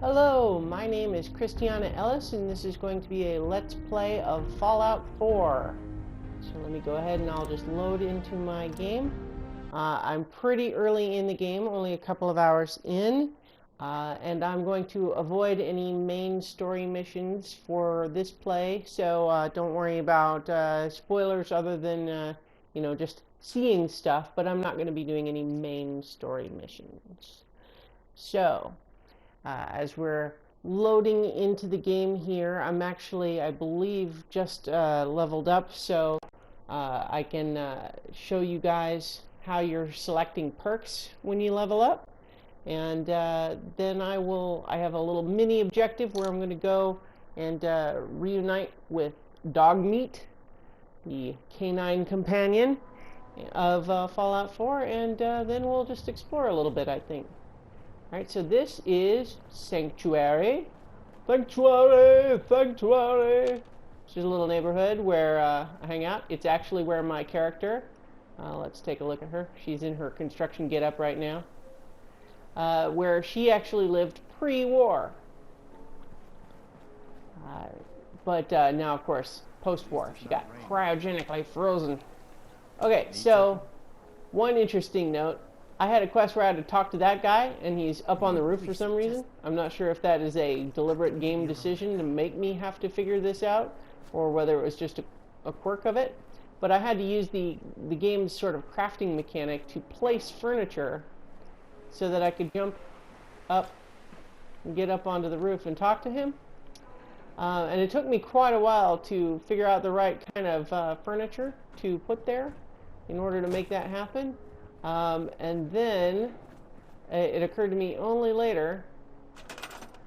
Hello, my name is Christiana Ellis, and this is going to be a Let's Play of Fallout 4. So let me go ahead and I'll just load into my game. I'm pretty early in the game, only a couple of hours in, and I'm going to avoid any main story missions for this play, so don't worry about spoilers other than, just seeing stuff, but I'm not going to be doing any main story missions. So, as we're loading into the game here, I'm actually, I believe, just leveled up, so I can show you guys how you're selecting perks when you level up. And then I have a little mini objective where I'm going to go and reunite with Dogmeat, the canine companion of Fallout 4, and then we'll just explore a little bit, I think. Alright, so this is Sanctuary. Sanctuary! Sanctuary! It's just a little neighborhood where I hang out. It's actually where my character, let's take a look at her. She's in her construction get-up right now. Where she actually lived pre-war. But now, of course, post-war. She got cryogenically frozen. Okay, so one interesting note. I had a quest where I had to talk to that guy, and he's up on the roof for some reason. I'm not sure if that is a deliberate game decision to make me have to figure this out, or whether it was just a quirk of it. But I had to use the game's sort of crafting mechanic to place furniture so that I could jump up and get up onto the roof and talk to him. And it took me quite a while to figure out the right kind of furniture to put there in order to make that happen. And then it occurred to me only later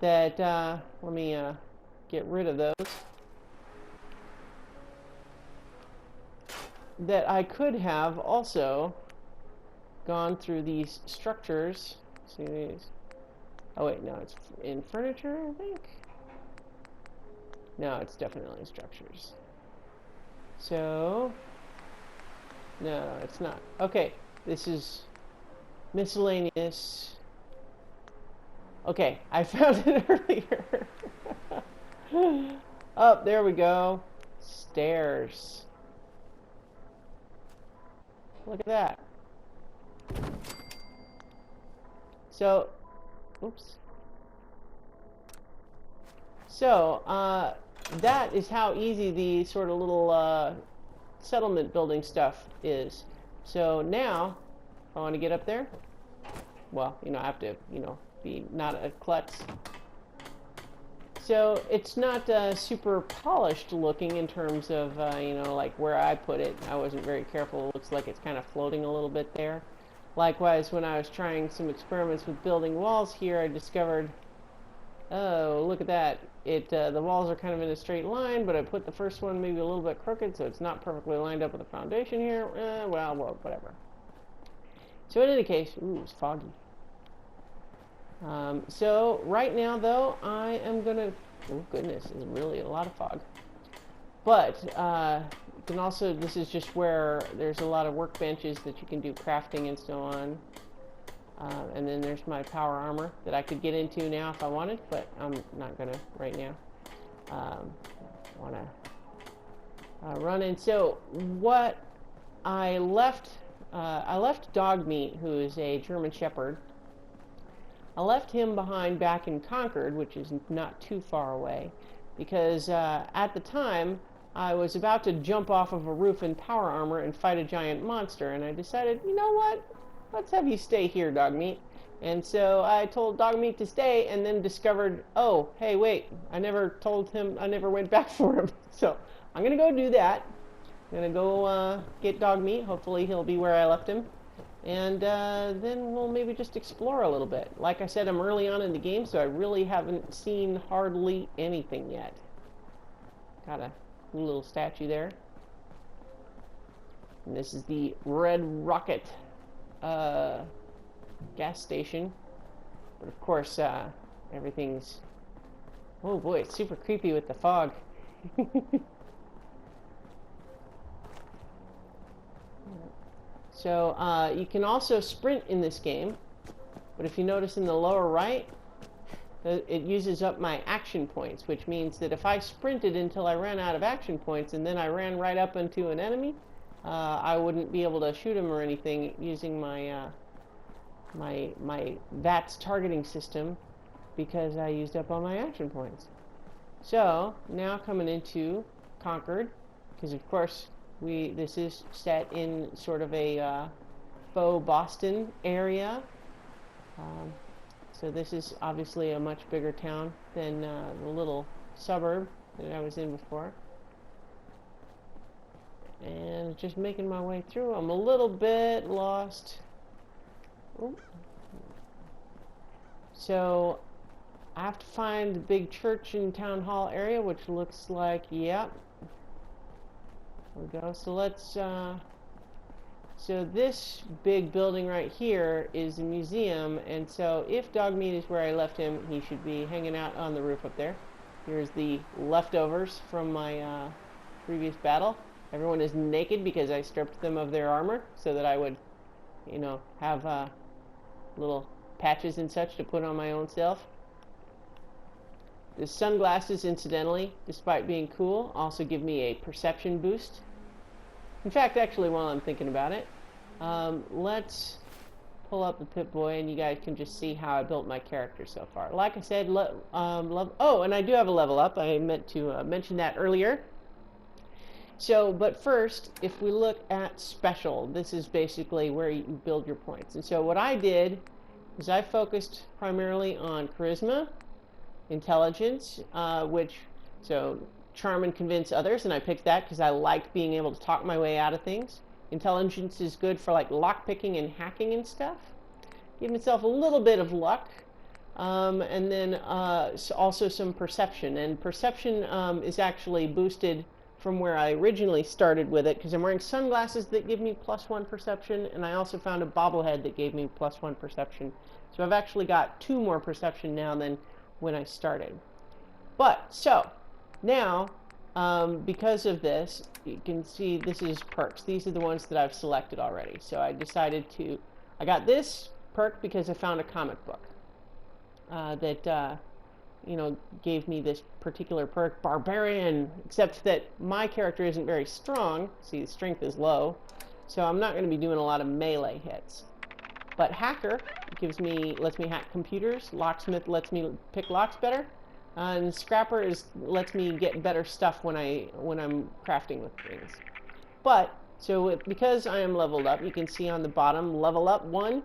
that, let me get rid of those, that I could have also gone through these structures. See these? Oh wait, no, it's in furniture, I think? No, it's definitely structures. So, no, it's not. Okay. This is miscellaneous. Okay, I found it earlier. Oh, there we go. Stairs. Look at that. So, oops. So, that is how easy the sort of little settlement building stuff is. So now, if I want to get up there, well, I have to, be not a klutz. So it's not super polished looking in terms of, like where I put it. I wasn't very careful. It looks like it's kind of floating a little bit there. Likewise, when I was trying some experiments with building walls here, I discovered, oh, look at that. The walls are kind of in a straight line, but I put the first one maybe a little bit crooked, so it's not perfectly lined up with the foundation here. Well, whatever. So in any case, ooh, it's foggy. So right now, though, I am gonna. Oh goodness, it's really a lot of fog. But you can also. This is just where there's a lot of workbenches that you can do crafting and so on. And then there's my power armor that I could get into now if I wanted, but I'm not gonna right now. Want to run in. So what I left Dogmeat, who is a German Shepherd. I left him behind back in Concord, which is not too far away, because at the time I was about to jump off of a roof in power armor and fight a giant monster, and I decided, you know what? Let's have you stay here, Dogmeat. And so I told Dogmeat to stay, and then discovered, oh, hey, wait, I never told him, I never went back for him. So I'm going to go do that. I'm going to go get Dogmeat. Hopefully he'll be where I left him. And then we'll maybe just explore a little bit. Like I said, I'm early on in the game, so I really haven't seen hardly anything yet. Got a little statue there. And this is the Red Rocket gas station, but of course everything's, oh boy, it's super creepy with the fog. So you can also sprint in this game, but if you notice in the lower right, it uses up my action points, which means that if I sprinted until I ran out of action points and then I ran right up into an enemy, I wouldn't be able to shoot him or anything using my my VATS targeting system because I used up all my action points. So now coming into Concord, because of course this is set in sort of a faux Boston area. So this is obviously a much bigger town than the little suburb that I was in before. And just making my way through. I'm a little bit lost. Ooh. So I have to find the big church and town hall area, which looks like, yep. There we go. So let's, so this big building right here is a museum, and so if Dogmeat is where I left him, he should be hanging out on the roof up there. Here's the leftovers from my previous battle. Everyone is naked because I stripped them of their armor so that I would, you know, have little patches and such to put on my own self. The sunglasses, incidentally, despite being cool, also give me a perception boost. In fact, actually, while I'm thinking about it, let's pull up the Pip-Boy and you guys can just see how I built my character so far. Like I said, oh, and I do have a level up. I meant to mention that earlier. So, but first, if we look at special, this is basically where you build your points. And so what I did is I focused primarily on charisma, intelligence, so charm and convince others, and I picked that because I like being able to talk my way out of things. Intelligence is good for like lockpicking and hacking and stuff. Give myself a little bit of luck. And then also some perception. And perception is actually boosted from where I originally started with it, because I'm wearing sunglasses that give me +1 perception, and I also found a bobblehead that gave me +1 perception. So I've actually got 2 more perception now than when I started. But, so, now, because of this, you can see this is perks. These are the ones that I've selected already. So I decided to, I got this perk because I found a comic book that you know, gave me this particular perk, Barbarian, except that my character isn't very strong. See, the strength is low, so I'm not going to be doing a lot of melee hits. But Hacker lets me hack computers. Locksmith lets me pick locks better, and Scrapper lets me get better stuff when I'm crafting with things. But so because I am leveled up, you can see on the bottom, level up 1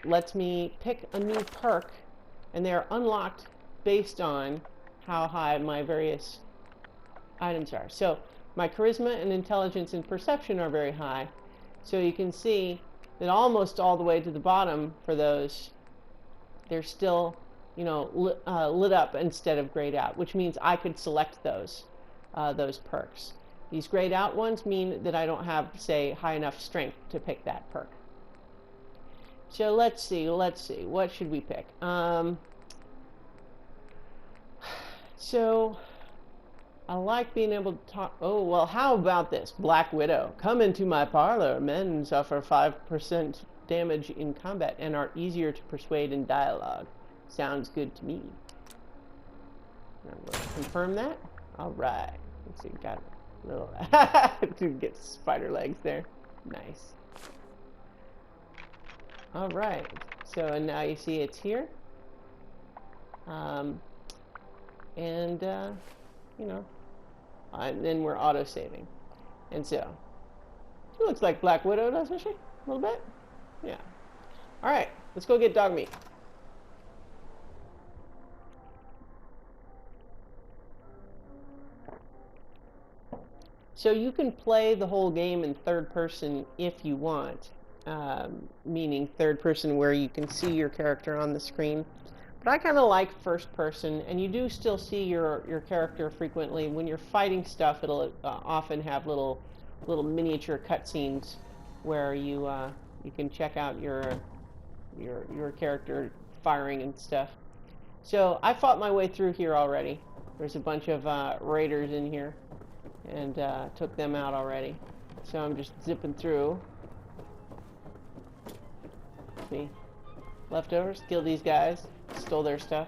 lets me pick a new perk, and they are unlocked based on how high my various items are. So my charisma and intelligence and perception are very high. So you can see that almost all the way to the bottom for those, they're still, you know, lit up instead of grayed out, which means I could select those perks. These grayed out ones mean that I don't have, say, high enough strength to pick that perk. So let's see, what should we pick? So, I like being able to talk. Oh, well, how about this? Black Widow. Come into my parlor. Men suffer 5% damage in combat and are easier to persuade in dialogue. Sounds good to me. I'm going to confirm that. All right. Let's see. Got a little. To get spider legs there. Nice. All right. So, and now you see it's here. And, you know, and then we're auto-saving. And so, she looks like Black Widow, doesn't she? A little bit? Yeah. Alright, let's go get Dogmeat. So you can play the whole game in third person if you want, meaning third person where you can see your character on the screen. But I kind of like first person, and you do still see your character frequently. When you're fighting stuff, it'll often have little miniature cutscenes where you can check out your character firing and stuff. So I fought my way through here already. There's a bunch of raiders in here, and took them out already. So I'm just zipping through. See, leftovers, killed these guys. Stole their stuff.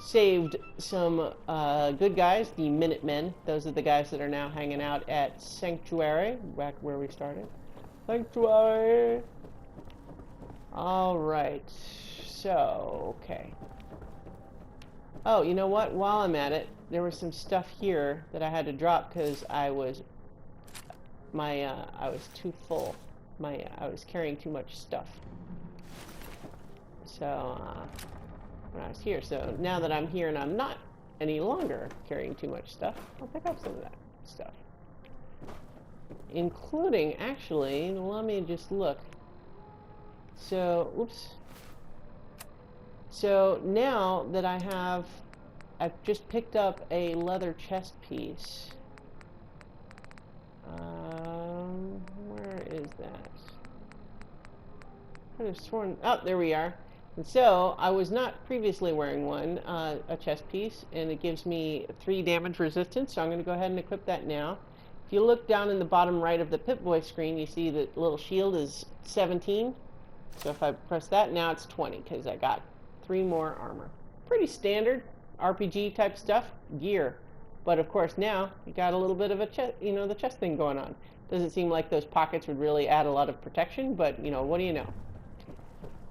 saved some good guys, the Minutemen. Those are the guys that are now hanging out at Sanctuary, back where we started. Sanctuary! Alright, so, okay. Oh, you know what? While I'm at it, there was some stuff here that I had to drop because I was too full. I was carrying too much stuff. So, when I was here. So now that I'm here and I'm not any longer carrying too much stuff, I'll pick up some of that stuff. Including, actually, let me just look. So, oops. So now that I've just picked up a leather chest piece. Where is that? I could have sworn, oh, there we are. And so, I was not previously wearing one, a chest piece, and it gives me 3 damage resistance, so I'm going to go ahead and equip that now. If you look down in the bottom right of the Pip-Boy screen, you see that little shield is 17. So if I press that, now it's 20, because I got 3 more armor. Pretty standard RPG type stuff, gear. But of course now, you got a little bit of a chest, the chest thing going on. Doesn't seem like those pockets would really add a lot of protection, but, what do you know?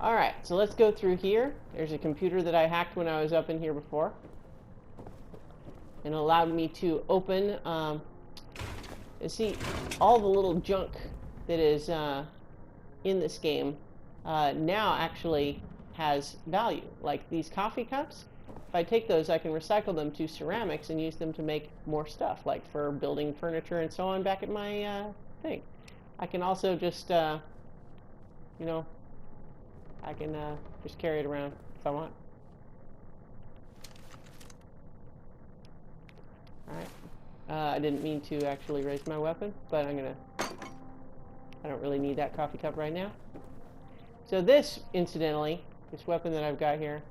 Alright, so let's go through here. There's a computer that I hacked when I was up in here before. And it allowed me to open, you see, all the little junk that is in this game now actually has value. Like these coffee cups, if I take those, I can recycle them to ceramics and use them to make more stuff, like for building furniture and so on back at my thing. I can also just, I can just carry it around if I want. Alright. I didn't mean to actually raise my weapon, but I don't really need that coffee cup right now. So this, incidentally, this weapon that I've got here,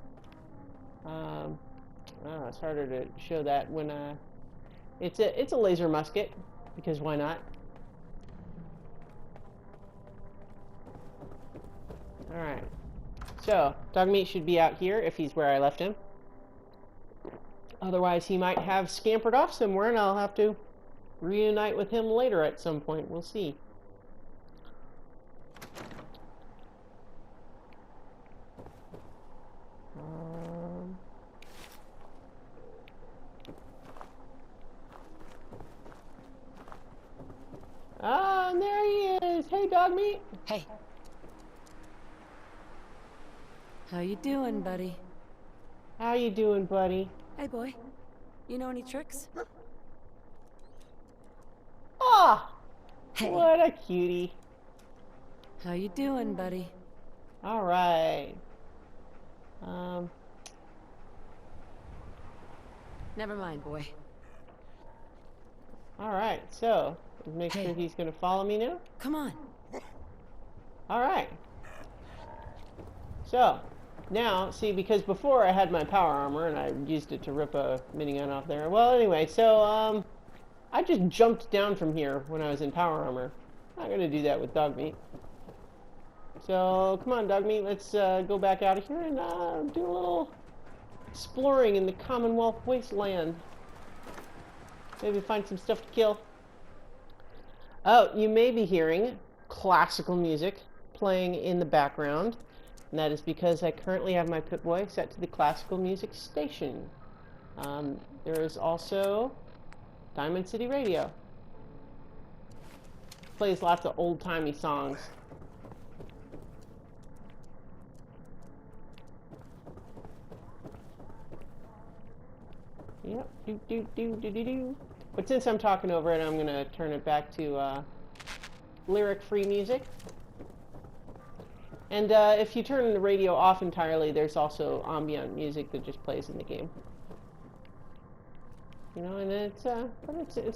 it's harder to show that when, it's a laser musket, because why not? Alright. So, Dogmeat should be out here if he's where I left him. Otherwise, he might have scampered off somewhere, and I'll have to reunite with him later at some point. We'll see. And there he is! Hey, Dogmeat! Hey. How you doing, buddy? How you doing, buddy? Hey, boy. You know any tricks? Ah! Hey. What a cutie. How you doing, buddy? Alright. Never mind, boy. Alright, so, make sure he's gonna follow me now? Come on. Alright. So, now, see, because before I had my power armor and I used it to rip a minigun off there. Well, anyway, so, I just jumped down from here when I was in power armor. I'm not gonna do that with Dogmeat. So, come on, Dogmeat, let's go back out of here and do a little exploring in the Commonwealth Wasteland. Maybe find some stuff to kill. Oh, you may be hearing classical music playing in the background. And that is because I currently have my Pip-Boy set to the classical music station. There is also Diamond City Radio. Plays lots of old-timey songs. Yep, do. But since I'm talking over it, I'm going to turn it back to lyric-free music. And if you turn the radio off entirely, there's also ambient music that just plays in the game. You know, and it's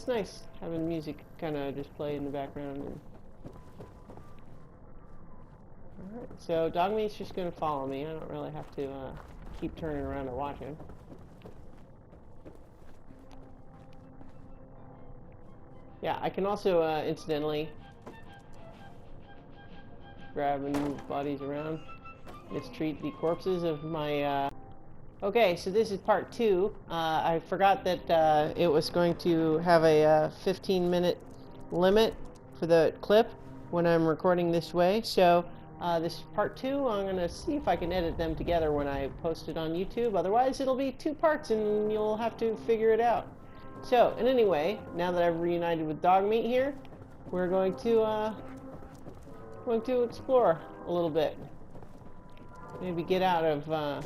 nice having music kind of just play in the background. And... Alright, so Dogmeat's just going to follow me. I don't really have to keep turning around to watch him. Yeah, I can also, incidentally, grab and move bodies around, mistreat the corpses of my Okay, so this is part two. I forgot that it was going to have a 15-minute limit for the clip when I'm recording this way. So this is part two. I'm going to see if I can edit them together when I post it on YouTube. Otherwise, it'll be two parts and you'll have to figure it out. So, and anyway, now that I've reunited with Dog Meat here, we're going to explore a little bit. Maybe get out of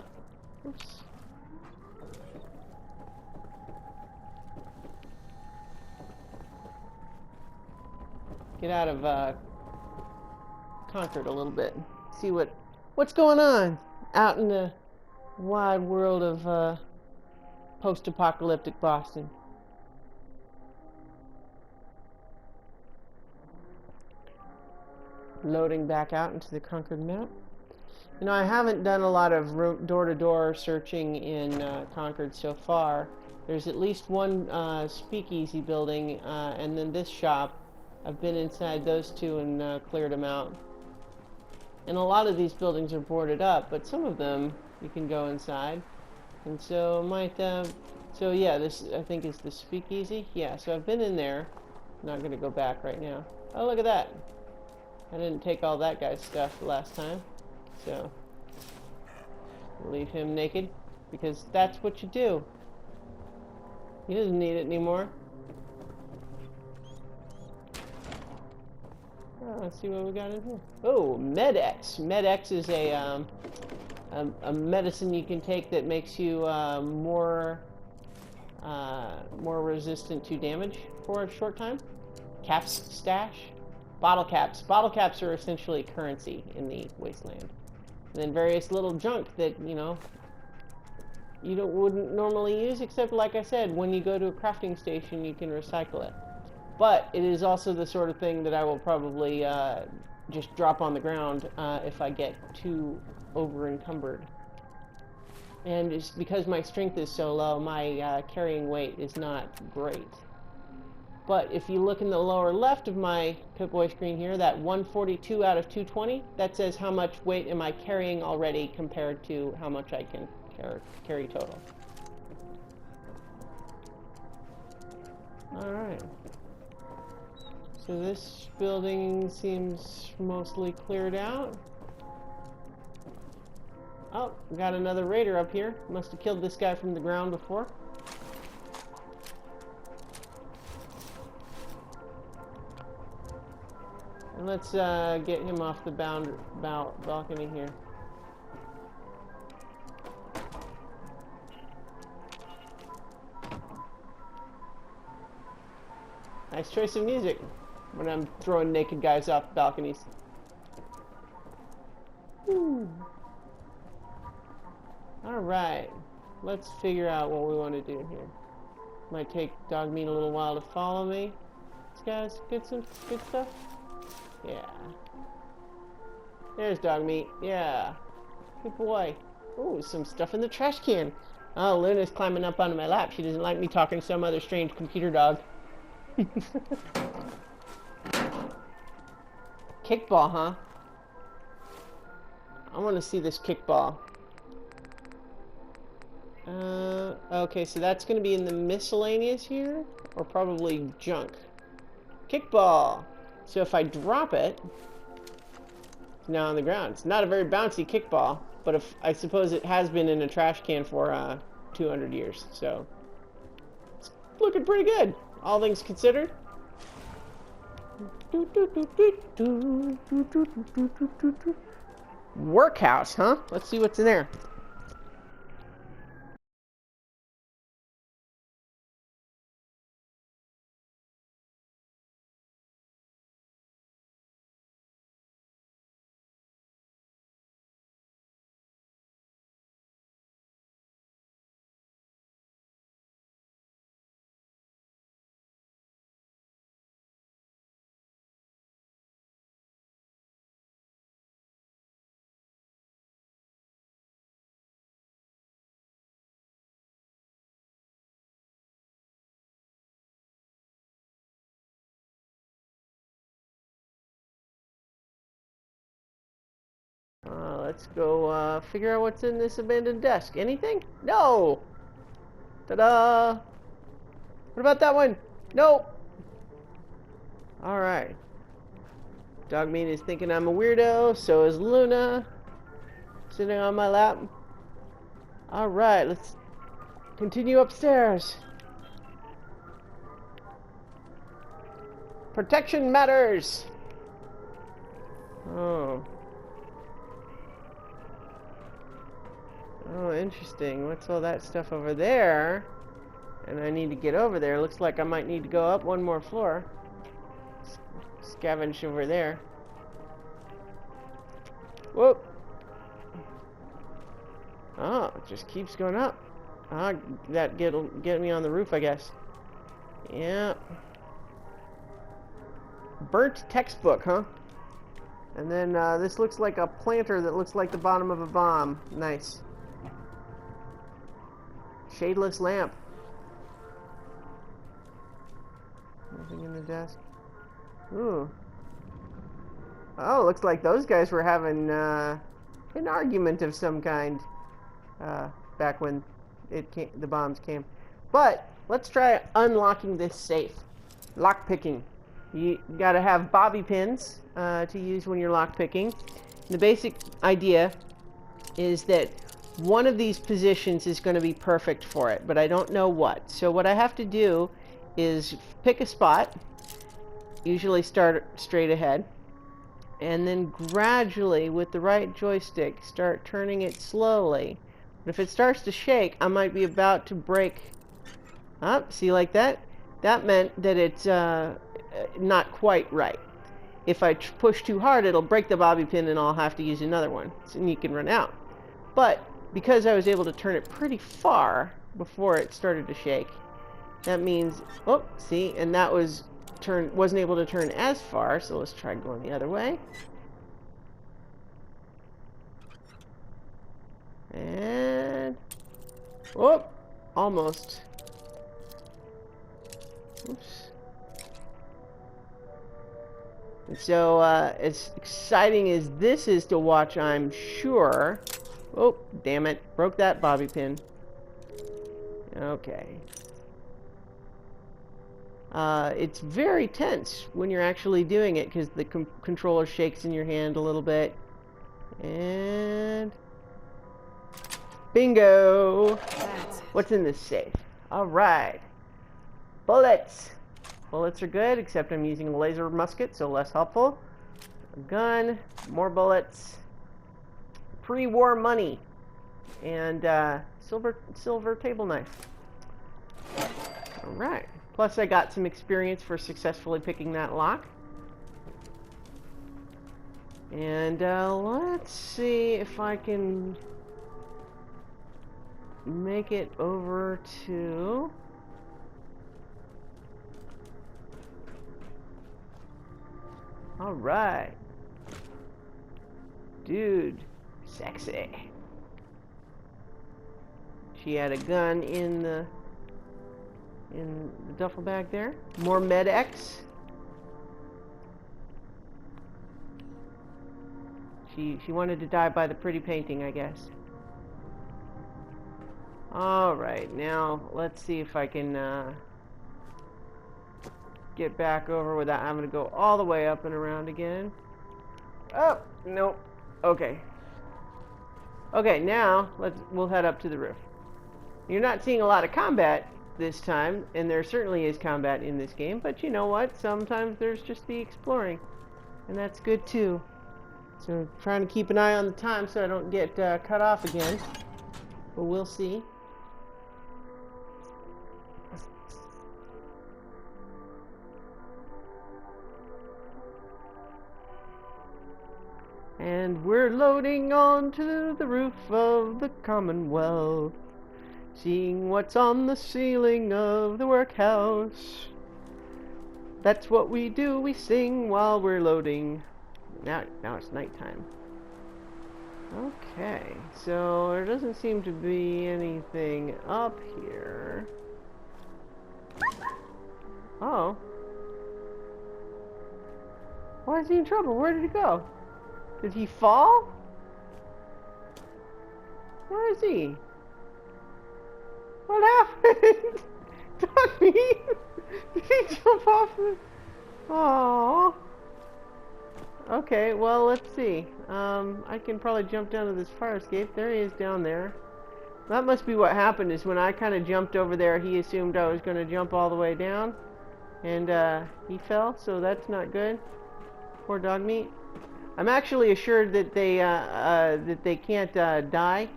oops. Get out of Concord a little bit. See what's going on out in the wide world of post-apocalyptic Boston. Loading back out into the Concord map. You know, I haven't done a lot of door-to-door searching in Concord so far. There's at least one speakeasy building, and then this shop. I've been inside those two and cleared them out. And a lot of these buildings are boarded up, but some of them you can go inside. And so so yeah, this I think is the speakeasy. Yeah, so I've been in there. I'm not gonna go back right now. Oh, look at that. I didn't take all that guy's stuff last time. So leave him naked because that's what you do. He doesn't need it anymore. Oh, let's see what we got in here. Oh, Med-X. Med-X is a medicine you can take that makes you more resistant to damage for a short time. Caps stash. Bottle caps. Bottle caps are essentially currency in the wasteland. And then various little junk that, you know, you wouldn't normally use, except, like I said, when you go to a crafting station, you can recycle it. But it is also the sort of thing that I will probably just drop on the ground if I get too over-encumbered. And it's because my strength is so low, my carrying weight is not great. But if you look in the lower left of my Pip-Boy screen here, that 142 out of 220, that says how much weight am I carrying already compared to how much I can carry total. Alright. So this building seems mostly cleared out. Oh, got another raider up here. Must have killed this guy from the ground before. And let's get him off the balcony here. Nice choice of music when I'm throwing naked guys off balconies. Alright, let's figure out what we want to do here. Might take Dog Meat a little while to follow me. This guy's some good stuff. Yeah. There's Dog Meat. Yeah. Good boy. Ooh, some stuff in the trash can. Oh, Luna's climbing up onto my lap. She doesn't like me talking to some other strange computer dog. Kickball, huh? I want to see this kickball. Okay, so that's going to be in the miscellaneous here, or probably junk. Kickball. So if I drop it, it's now on the ground. It's not a very bouncy kickball, but if I suppose it has been in a trash can for 200 years, so it's looking pretty good, all things considered. Workhouse, huh? Let's see what's in there. Let's go figure out what's in this abandoned desk. Anything? No! Ta-da! What about that one? Nope! Alright. Dogmeat is thinking I'm a weirdo, so is Luna. Sitting on my lap. Alright, let's continue upstairs. Protection matters! Oh. Oh, interesting. What's all that stuff over there? And I need to get over there. Looks like I might need to go up one more floor. Scavenge over there. Whoop! Oh, it just keeps going up. Ah, that'll get me on the roof, I guess. Yeah. Burnt textbook, huh? And then this looks like a planter that looks like the bottom of a bomb. Nice. Shadeless lamp. Nothing in the desk. Ooh. Oh, looks like those guys were having an argument of some kind back when the bombs came. But let's try unlocking this safe. Lock picking. You gotta have bobby pins to use when you're lock picking. The basic idea is that one of these positions is going to be perfect for it, but I don't know what. So what I have to do is pick a spot, usually start straight ahead, and then gradually with the right joystick start turning it slowly. But if it starts to shake, I might be about to break up. See, like that? That meant that it's not quite right. If I push too hard, it'll break the bobby pin and I'll have to use another one, and you can run out. But because I was able to turn it pretty far before it started to shake, that means, oh, see, and that wasn't able to turn as far, so let's try going the other way. And, whoop, almost. Oops. And so, as exciting as this is to watch, I'm sure. Oh, damn it. Broke that bobby pin. Okay. It's very tense when you're actually doing it because the controller shakes in your hand a little bit. And bingo! What's in this safe? Alright. Bullets! Bullets are good, except I'm using a laser musket, so less helpful. A gun, more bullets. Pre-war money. And silver table knife. Alright. Plus I got some experience for successfully picking that lock. And let's see if I can make it over to... Alright. Dude. Sexy. She had a gun in the duffel bag there. More Med-X. She wanted to die by the pretty painting, I guess. Alright, now let's see if I can get back over without having to go all the way up and around again. Oh, nope. Okay. Okay, now we'll head up to the roof. You're not seeing a lot of combat this time, and there certainly is combat in this game, but you know what? Sometimes there's just the exploring, and that's good too. So trying to keep an eye on the time so I don't get cut off again, but we'll see. And we're loading onto the roof of the Commonwealth, seeing what's on the ceiling of the workhouse. That's what we do, we sing while we're loading. Now it's nighttime. Okay, so there doesn't seem to be anything up here. Oh. Why is he in trouble? Where did he go? Did he fall? Where is he? What happened? Dogmeat? Did he jump off the... Aww. Okay, well, let's see. I can probably jump down to this fire escape. There he is down there. That must be what happened, is when I kind of jumped over there, he assumed I was going to jump all the way down. And he fell, so that's not good. Poor Dogmeat. I'm actually assured that they can't die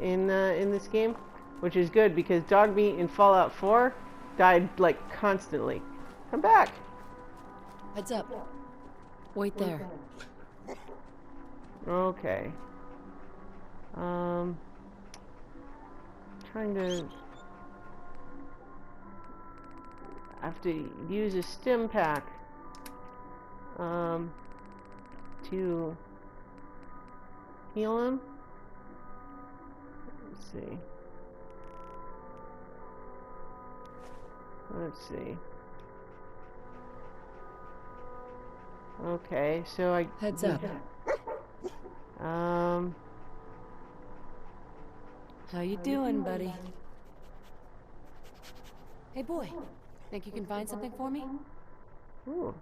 in this game, which is good because Dogmeat in Fallout 4 died like constantly. Come back. Heads up. Wait there. Okay. Trying to... I have to use a stim pack to heal him. Let's see. Let's see. Okay, so I... Heads up. How you doing, buddy? Hey, boy. Think you can find something for me? Ooh.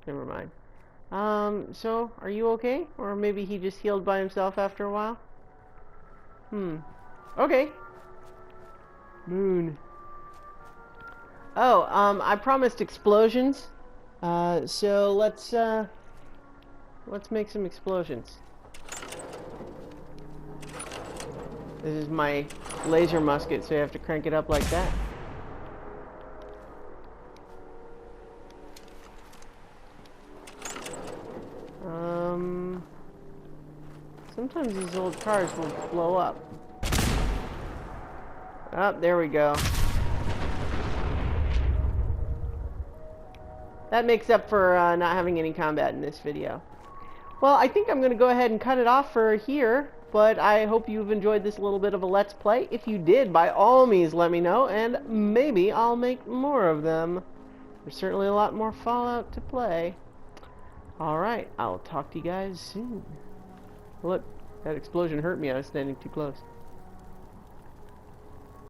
Never mind. So, are you okay? Or maybe he just healed by himself after a while? Okay. Moon. Oh, I promised explosions. So let's make some explosions. This is my laser musket, so you have to crank it up like that. Sometimes these old cars will blow up. Oh, there we go. That makes up for not having any combat in this video. Well, I think I'm going to go ahead and cut it off for here, but I hope you've enjoyed this little bit of a Let's Play. If you did, by all means let me know, and maybe I'll make more of them. There's certainly a lot more Fallout to play. Alright, I'll talk to you guys soon. Look, that explosion hurt me. I was standing too close.